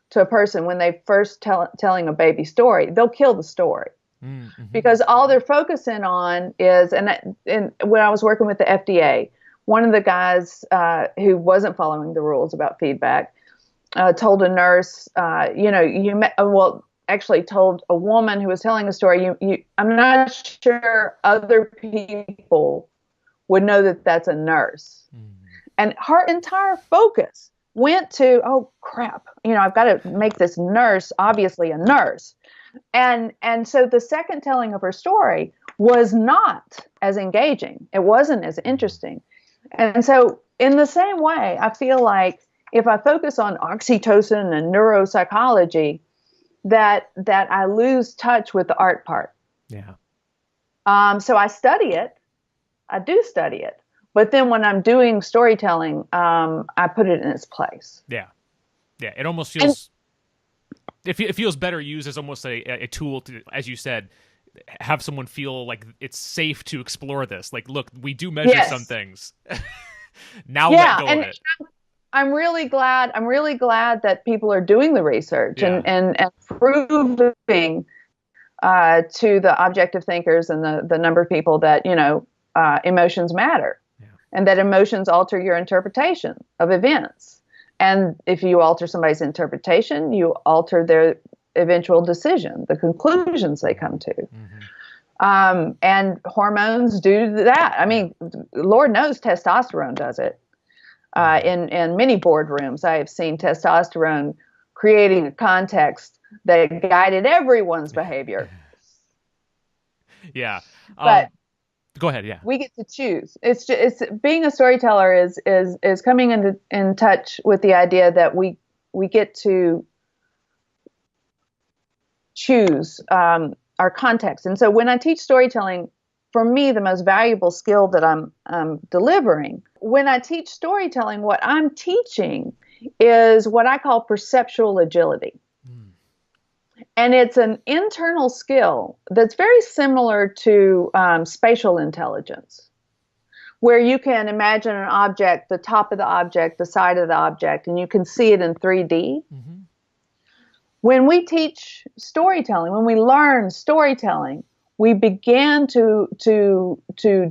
to a person when they first telling a baby story, they'll kill the story. Because all they're focusing on is, and when I was working with the FDA, one of the guys who wasn't following the rules about feedback told a nurse, actually told a woman who was telling a story, I'm not sure other people would know that that's a nurse. And her entire focus went to, oh crap, I've got to make this nurse obviously a nurse. And so the second telling of her story was not as engaging. It wasn't as interesting. And so in the same way, I feel like if I focus on oxytocin and neuropsychology, that I lose touch with the art part. Yeah. So I study it. I do study it. But then when I'm doing storytelling, I put it in its place. Yeah. Yeah. It almost feels... It feels better used as almost a tool to, as you said, have someone feel like it's safe to explore this. Like, look, we do measure some things. Now let go of it. I'm really glad that people are doing the research and proving to the objective thinkers and the number of people that, emotions matter and that emotions alter your interpretation of events. And if you alter somebody's interpretation, you alter their eventual decision, the conclusions they come to. And hormones do that. I mean, Lord knows testosterone does it. In many boardrooms, I have seen testosterone creating a context that guided everyone's behavior. Yeah. But go ahead. Yeah. We get to choose. It's being a storyteller is coming in touch with the idea that we get to choose our context. And so when I teach storytelling, for me, the most valuable skill that I'm delivering, when I teach storytelling, what I'm teaching is what I call perceptual agility. And it's an internal skill that's very similar to spatial intelligence, where you can imagine an object, the top of the object, the side of the object, and you can see it in 3D. When we teach storytelling, when we learn storytelling, we begin to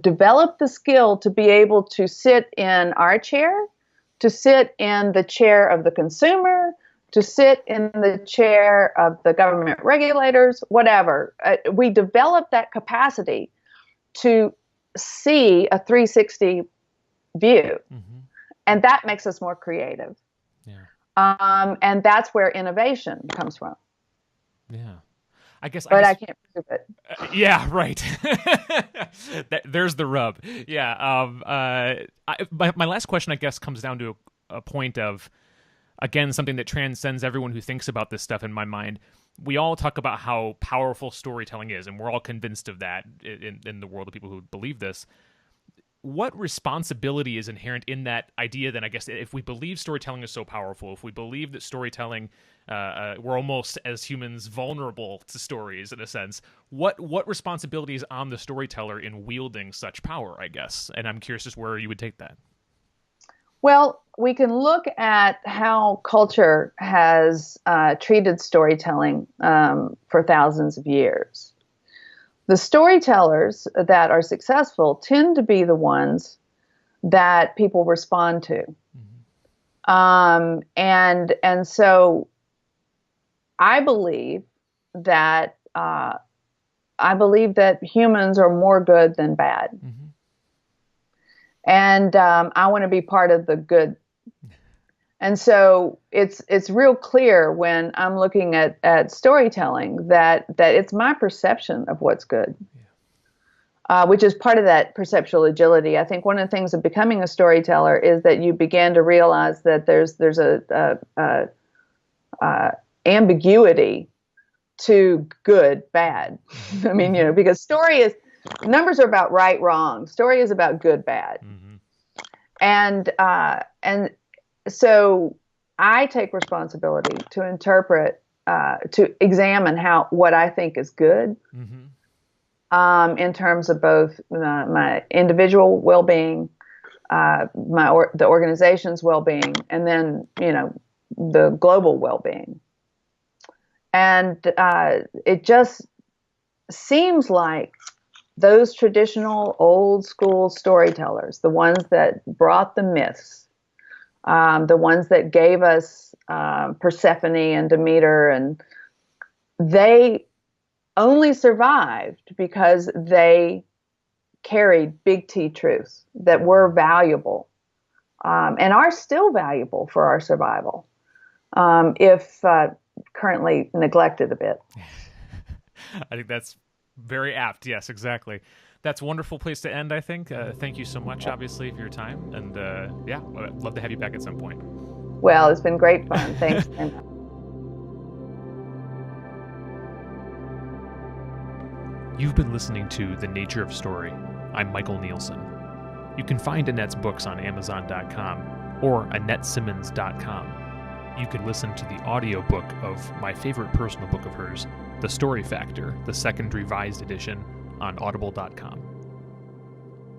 develop the skill to be able to sit in our chair, to sit in the chair of the consumer, to sit in the chair of the government regulators, whatever. We develop that capacity to see a 360 view. And that makes us more creative. And that's where innovation comes from. Yeah. I can't prove it. Yeah, right. There's the rub. Yeah. My last question, I guess, comes down to a point of, again, something that transcends everyone who thinks about this stuff in my mind. We all talk about how powerful storytelling is, and we're all convinced of that in the world of people who believe this. What responsibility is inherent in that idea then, I guess, if we believe storytelling is so powerful, if we believe that storytelling, we're almost as humans vulnerable to stories in a sense, what responsibility is on the storyteller in wielding such power, I guess? And I'm curious just where you would take that. Well, we can look at how culture has treated storytelling for thousands of years. The storytellers that are successful tend to be the ones that people respond to. And so I believe that humans are more good than bad. And I want to be part of the good. And so it's real clear when I'm looking at storytelling that it's my perception of what's good. which is part of that perceptual agility. I think one of the things of becoming a storyteller is that you begin to realize that there's a ambiguity to good, bad. I mean, because numbers are about right, wrong. Story is about good, bad. Mm-hmm. And so I take responsibility to interpret, to examine what I think is good, mm-hmm. In terms of both my individual well-being, the organization's well-being, and then the global well-being. And it just seems like those traditional old school storytellers, the ones that brought the myths, the ones that gave us Persephone and Demeter, and they only survived because they carried big T truths that were valuable and are still valuable for our survival, if currently neglected a bit. I think that's very apt. Yes, exactly. That's a wonderful place to end, I think. Thank you so much, obviously, for your time. And I'd love to have you back at some point. Well, it's been great fun. Thanks. You've been listening to The Nature of Story. I'm Michael Neelsen. You can find Annette's books on Amazon.com or AnnetteSimmons.com. You can listen to the audiobook of my favorite personal book of hers, The Story Factor, the second revised edition, on Audible.com.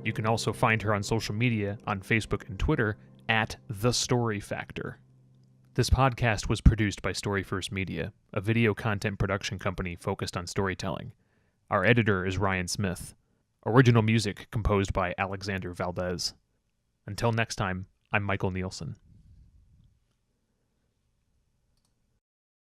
You can also find her on social media on Facebook and Twitter at The Story Factor. This podcast was produced by StoryFirst Media, a video content production company focused on storytelling. Our editor is Ryan Smith. Original music composed by Alexander Valdes. Until next time, I'm Michael Neelsen.